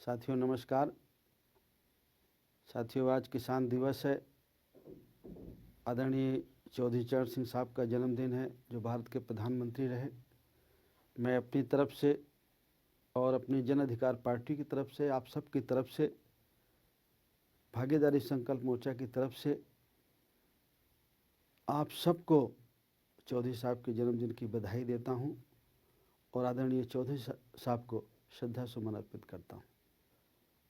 साथियों नमस्कार। साथियों आज किसान दिवस है। आदरणीय चौधरी चरण सिंह साहब का जन्मदिन है जो भारत के प्रधानमंत्री रहे। मैं अपनी तरफ से और अपनी जन अधिकार पार्टी की तरफ से, आप सब की तरफ से, भागीदारी संकल्प मोर्चा की तरफ से आप सबको चौधरी साहब के जन्मदिन की बधाई देता हूं और आदरणीय चौधरी साहब को श्रद्धा सुमन अर्पित करता हूं।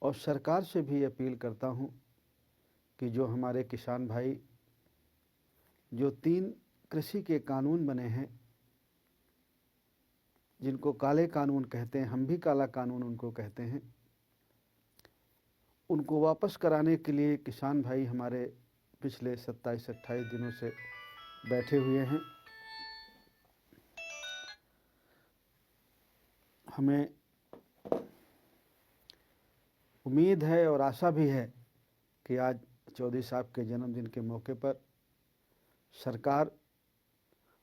और सरकार से भी अपील करता हूं कि जो हमारे किसान भाई जो 3 कृषि के कानून बने हैं, जिनको काले कानून कहते हैं, हम भी काला कानून उनको कहते हैं, उनको वापस कराने के लिए किसान भाई हमारे पिछले 27-28 दिनों से बैठे हुए हैं। हमें उम्मीद है और आशा भी है कि आज चौधरी साहब के जन्मदिन के मौके पर सरकार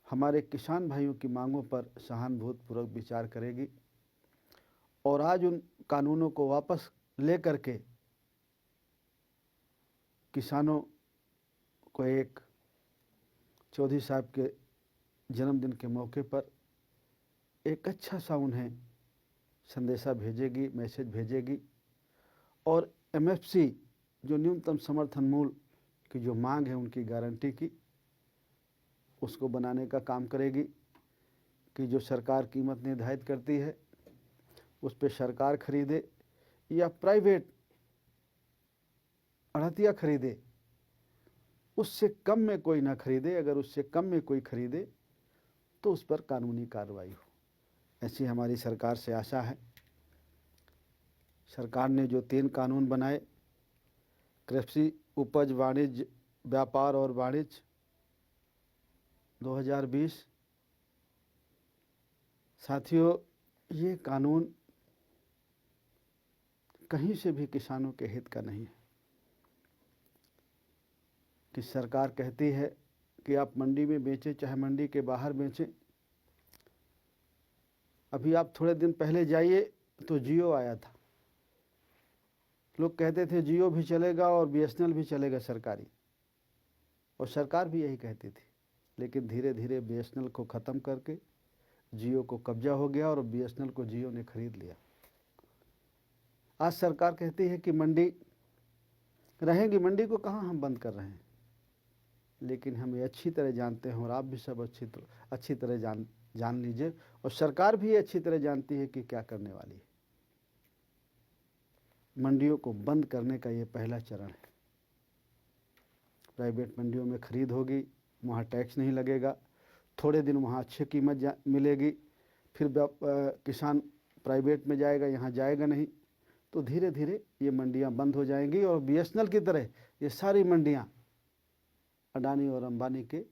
हमारे किसान भाइयों की मांगों पर सहानुभूतिपूर्वक विचार करेगी और आज उन कानूनों को वापस ले करके किसानों को एक चौधरी साहब के जन्मदिन के मौके पर एक अच्छा सा उन्हें संदेशा भेजेगी, मैसेज भेजेगी और एमएफसी जो न्यूनतम समर्थन मूल्य की जो मांग है उनकी गारंटी की, उसको बनाने का काम करेगी कि जो सरकार कीमत निर्धारित करती है उस पर सरकार खरीदे या प्राइवेट अड़तिया खरीदे, उससे कम में कोई ना खरीदे। अगर उससे कम में कोई खरीदे तो उस पर कानूनी कार्रवाई हो, ऐसी हमारी सरकार से आशा है। सरकार ने जो 3 कानून बनाए, कृषि उपज वाणिज्य व्यापार और वाणिज्य 2020, साथियों ये कानून कहीं से भी किसानों के हित का नहीं है। कि सरकार कहती है कि आप मंडी में बेचें चाहे मंडी के बाहर बेचें। अभी आप थोड़े दिन पहले जाइए तो जियो आया था, लोग कहते थे जियो भी चलेगा और बीएसएनएल भी चलेगा सरकारी, और सरकार भी यही कहती थी। लेकिन धीरे धीरे बीएसएनएल को ख़त्म करके जियो को कब्जा हो गया और बीएसएनएल को जियो ने खरीद लिया। आज सरकार कहती है कि मंडी रहेंगी, मंडी को कहाँ हम बंद कर रहे हैं, लेकिन हम ये अच्छी तरह जानते हैं और आप भी सब अच्छी तरह जान लीजिए और सरकार भी अच्छी तरह जानती है कि क्या करने वाली है। मंडियों को बंद करने का ये पहला चरण है। प्राइवेट मंडियों में खरीद होगी, वहाँ टैक्स नहीं लगेगा, थोड़े दिन वहाँ अच्छी कीमत मिलेगी, फिर किसान प्राइवेट में जाएगा, यहाँ जाएगा नहीं, तो धीरे धीरे ये मंडियाँ बंद हो जाएंगी और बीएसएनएल की तरह ये सारी मंडियाँ अडानी और अंबानी के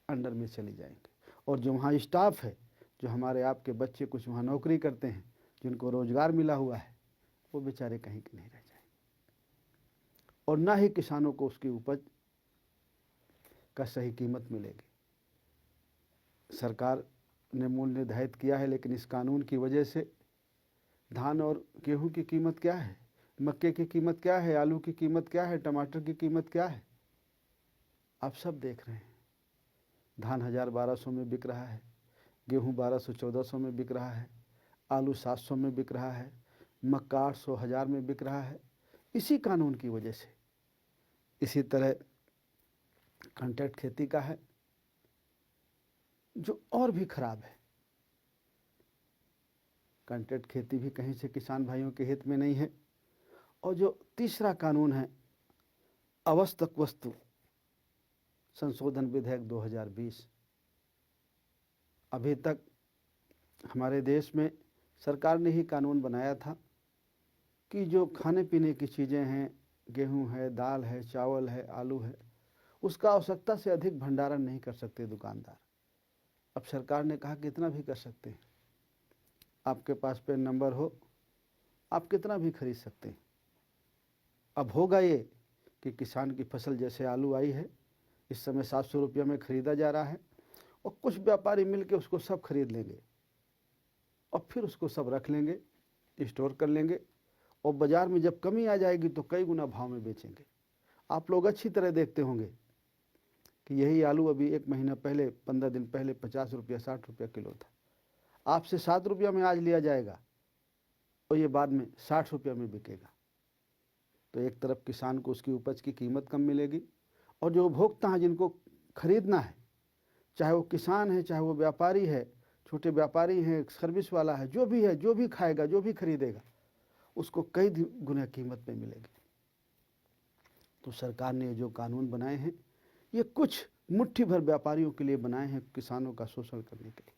अंडर में चली जाएंगी। और जो वहाँ स्टाफ है, जो हमारे आपके बच्चे कुछ वहाँ नौकरी करते हैं, जिनको रोज़गार मिला हुआ है, वो बेचारे कहीं के नहीं रह जाएंगे और ना ही किसानों को उसकी उपज का सही कीमत मिलेगी। सरकार ने मूल्य निर्धारित किया है, लेकिन इस कानून की वजह से धान और गेहूं की कीमत क्या है, मक्के की कीमत क्या है, आलू की कीमत क्या है, टमाटर की कीमत क्या है, आप सब देख रहे हैं। धान 1000-1200 में बिक रहा है, गेहूं 1200-1400 में बिक रहा है, आलू 700 में बिक रहा है, मक्का 800-1000 में बिक रहा है, इसी कानून की वजह से। इसी तरह कॉन्ट्रैक्ट खेती का है जो और भी खराब है। कॉन्ट्रैक्ट खेती भी कहीं से किसान भाइयों के हित में नहीं है। और जो तीसरा कानून है आवश्यक वस्तु संशोधन विधेयक 2020, अभी तक हमारे देश में सरकार ने ही कानून बनाया था कि जो खाने पीने की चीज़ें हैं, गेहूं है, दाल है, चावल है, आलू है, उसका आवश्यकता से अधिक भंडारण नहीं कर सकते दुकानदार। अब सरकार ने कहा कितना भी कर सकते हैं, आपके पास पेन नंबर हो, आप कितना भी खरीद सकते हैं। अब होगा ये कि किसान की फसल जैसे आलू आई है, इस समय 700 रुपये में ख़रीदा जा रहा है और कुछ व्यापारी मिलके उसको सब खरीद लेंगे और फिर उसको सब रख लेंगे, स्टोर कर लेंगे और बाज़ार में जब कमी आ जाएगी तो कई गुना भाव में बेचेंगे। आप लोग अच्छी तरह देखते होंगे कि यही आलू अभी 1 महीना पहले, 15 दिन पहले 50 रुपया 60 रुपया किलो था। आपसे 7 रुपया में आज लिया जाएगा और ये बाद में 60 रुपया में बिकेगा। तो एक तरफ किसान को उसकी उपज की कीमत कम मिलेगी और जो उपभोक्ता हैं जिनको खरीदना है, चाहे वो किसान है, चाहे वो व्यापारी है, छोटे व्यापारी हैं, सर्विस वाला है, जो भी है, जो भी खाएगा, जो भी खरीदेगा, उसको कई गुना कीमत में मिलेगी। तो सरकार ने जो कानून बनाए हैं ये कुछ मुट्ठी भर व्यापारियों के लिए बनाए हैं, किसानों का शोषण करने के लिए।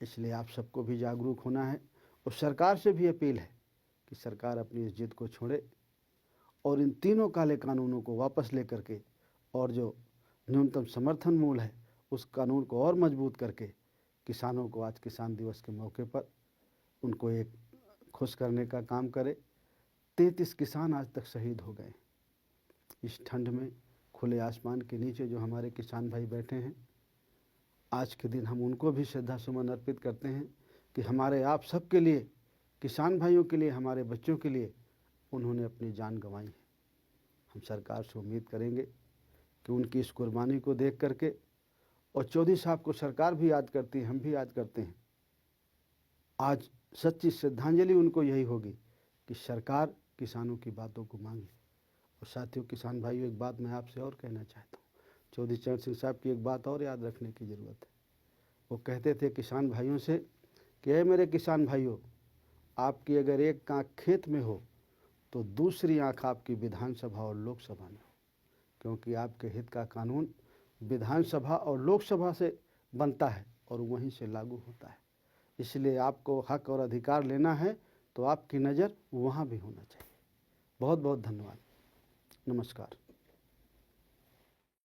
इसलिए आप सबको भी जागरूक होना है और सरकार से भी अपील है कि सरकार अपनी इस जिद को छोड़े और इन तीनों काले कानूनों को वापस लेकर के और जो न्यूनतम समर्थन मूल्य है उस कानून को और मजबूत करके किसानों को आज किसान दिवस के मौके पर उनको एक खुश करने का काम करे। 33 किसान आज तक शहीद हो गए। इस ठंड में खुले आसमान के नीचे जो हमारे किसान भाई बैठे हैं, आज के दिन हम उनको भी श्रद्धा सुमन अर्पित करते हैं कि हमारे आप सबके लिए, किसान भाइयों के लिए, हमारे बच्चों के लिए उन्होंने अपनी जान गंवाई है। हम सरकार से उम्मीद करेंगे कि उनकी इस कुर्बानी को देख करके, और चौधरी साहब को सरकार भी याद करती है, हम भी याद करते हैं, आज सच्ची श्रद्धांजलि उनको यही होगी कि सरकार किसानों की बातों को मांगे। और साथियों, किसान भाइयों, एक बात मैं आपसे और कहना चाहता हूँ। चौधरी चरण सिंह साहब की एक बात और याद रखने की ज़रूरत है। वो कहते थे किसान भाइयों से कि ऐ मेरे किसान भाइयों, आपकी अगर एक आँख खेत में हो तो दूसरी आँख आपकी विधानसभा और लोकसभा में हो, क्योंकि आपके हित का कानून विधानसभा और लोकसभा से बनता है और वहीं से लागू होता है। इसलिए आपको हक और अधिकार लेना है तो आपकी नज़र वहाँ भी होना चाहिए। बहुत बहुत धन्यवाद। नमस्कार।